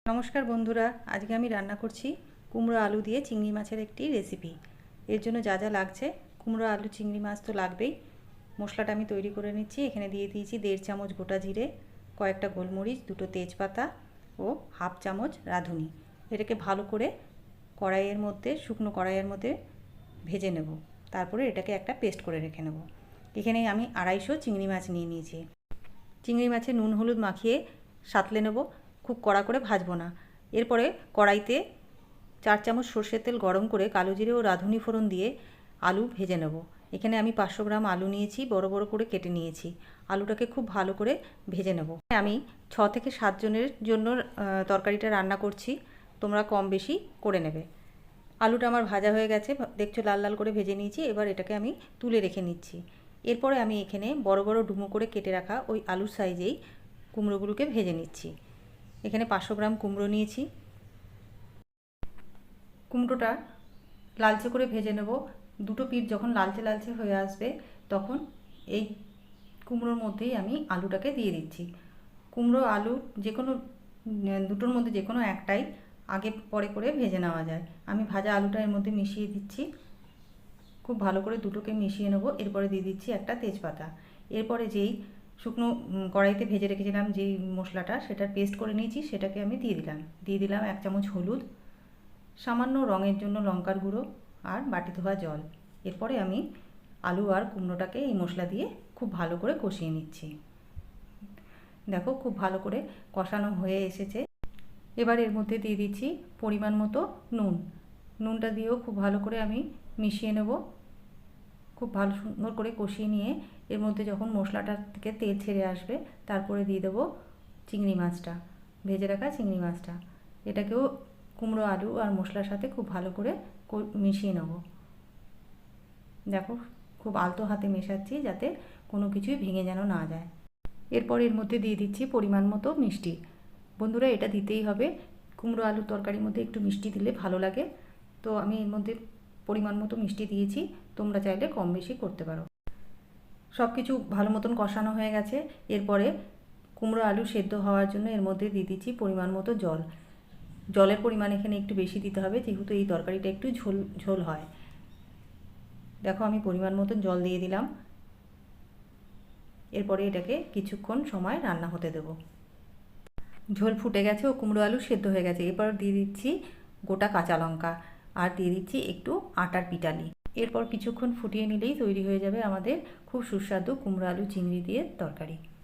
নমস্কার বন্ধুরা, আজকে আমি রান্না করছি কুমড়ো আলু দিয়ে চিংড়ি মাছের একটি রেসিপি। এর জন্য যা যা লাগছে, কুমড়ো আলু চিংড়ি মাছ তো লাগবেই। মশলাটা আমি তৈরি করে নিচ্ছি। এখানে দিয়ে দিয়েছি 1.5 চামচ গোটা জিরে, কয়েকটা গোলমরিচ, 2টো তেজপাতা ও হাফ চামচ রাঁধুনি। এটাকে ভালো করে কড়াইয়ের মধ্যে, শুকনো কড়াইয়ের মধ্যে ভেজে নেব। তারপরে এটাকে একটা পেস্ট করে রেখে নেব। এখানে আমি 250 চিংড়ি মাছ নিয়ে নিয়েছি। চিংড়ি মাছে নুন হলুদ মাখিয়ে সাঁতলে নেব, খুব কড়া করে ভাজবো না। এরপরে কড়াইতে 4 চামচ সর্ষের তেল গরম করে কালো জিরে ও রাঁধুনি ফোড়ন দিয়ে আলু ভেজে নেব। এখানে আমি 500 গ্রাম আলু নিয়েছি, বড় বড় করে কেটে নিয়েছি। আলুটাকে খুব ভালো করে ভেজে নেব। আমি 6 থেকে 7 জনের জন্য তরকারিটা রান্না করছি, তোমরা কম বেশি করে নেবে। আলুটা আমার ভাজা হয়ে গেছে, দেখছো লাল লাল করে ভেজে নিয়েছি। এবার এটাকে আমি তুলে রেখে নিচ্ছি। এরপরে আমি এখানে বড় বড় ডুমো করে কেটে রাখা ওই আলুর সাইজেই কুমড়োগুলোকে ভেজে নিচ্ছি। এখানে 500 গ্রাম কুমড়ো নিয়েছি। কুমড়োটা লালচে করে ভেজে নেব। দুটো পিঠ যখন লালচে লালচে হয়ে আসবে, তখন এই কুমড়োর মধ্যেই আমি আলুটাকে দিয়ে দিচ্ছি। কুমড়ো আলু যে কোনো দুটোর মধ্যে যে কোনো একটাই আগে পরে করে ভেজে নেওয়া যায়। আমি ভাজা আলুটা এর মধ্যে মিশিয়ে দিচ্ছি। খুব ভালো করে দুটোকে মিশিয়ে নেব। এরপরে দিয়ে দিচ্ছি একটা তেজপাতা। এরপরে যেই শুকনো কড়াইতে ভেজে রেখেছিলাম যেই মশলাটা, সেটার পেস্ট করে নিয়েছি, সেটাকে আমি দিয়ে দিলাম 1 চামচ হলুদ, সামান্য রঙের জন্য লঙ্কার গুঁড়ো আর বাটি ধোয়া জল। এরপরে আমি আলু আর কুমড়োটাকে এই মশলা দিয়ে খুব ভালো করে কষিয়ে নিচ্ছি। দেখো খুব ভালো করে কষানো হয়ে এসেছে। এবার এর মধ্যে দিয়ে দিচ্ছি পরিমাণ মতো নুন। নুনটা দিয়েও খুব ভালো করে আমি মিশিয়ে নেব। খুব ভালো সুন্দর করে কষিয়ে নিয়ে এর মধ্যে যখন মশলাটা থেকে তেল ছেড়ে আসবে, তারপরে দিয়ে দেবো চিংড়ি মাছটা, ভেজে রাখা চিংড়ি মাছটা। এটাকেও কুমড়ো আলু আর মশলার সাথে খুব ভালো করে মিশিয়ে নেব। দেখো খুব আলতো হাতে মেশাচ্ছি যাতে কোনো কিছুই ভেঙে যেন না যায়। এরপর এর মধ্যে দিয়ে দিচ্ছি পরিমাণ মতো মিষ্টি। বন্ধুরা, এটা দিতেই হবে। কুমড়ো আলুর তরকারির মধ্যে একটু মিষ্টি দিলে ভালো লাগে, তো আমি এর মধ্যে পরিমাণ মতো মিষ্টি দিয়েছি। তোমরা চাইলে কম বেশি করতে পারো। সব কিছু ভালো মতন কষানো হয়ে গেছে। এরপরে কুমড়ো আলু সেদ্ধ হওয়ার জন্য এর মধ্যে দিয়ে দিচ্ছি পরিমাণ মতো জল। জলের পরিমাণ এখানে একটু বেশি দিতে হবে, যেহেতু এই তরকারিটা একটু ঝোল ঝোল হয়। দেখো আমি পরিমাণ মতো জল দিয়ে দিলাম। এরপরে এটাকে কিছুক্ষণ সময় রান্না হতে দেব। ঝোল ফুটে গেছে ও কুমড়ো আলু সেদ্ধ হয়ে গেছে। এরপর দিয়ে দিচ্ছি গোটা কাঁচা লঙ্কা আর দিয়ে দিচ্ছি একটু আটার পিটালি। এরপর কিছুক্ষণ ফুটিয়ে নিলেই তৈরি হয়ে যাবে আমাদের খুব সুস্বাদু কুমড়ো আলু চিংড়ি দিয়ে তরকারি।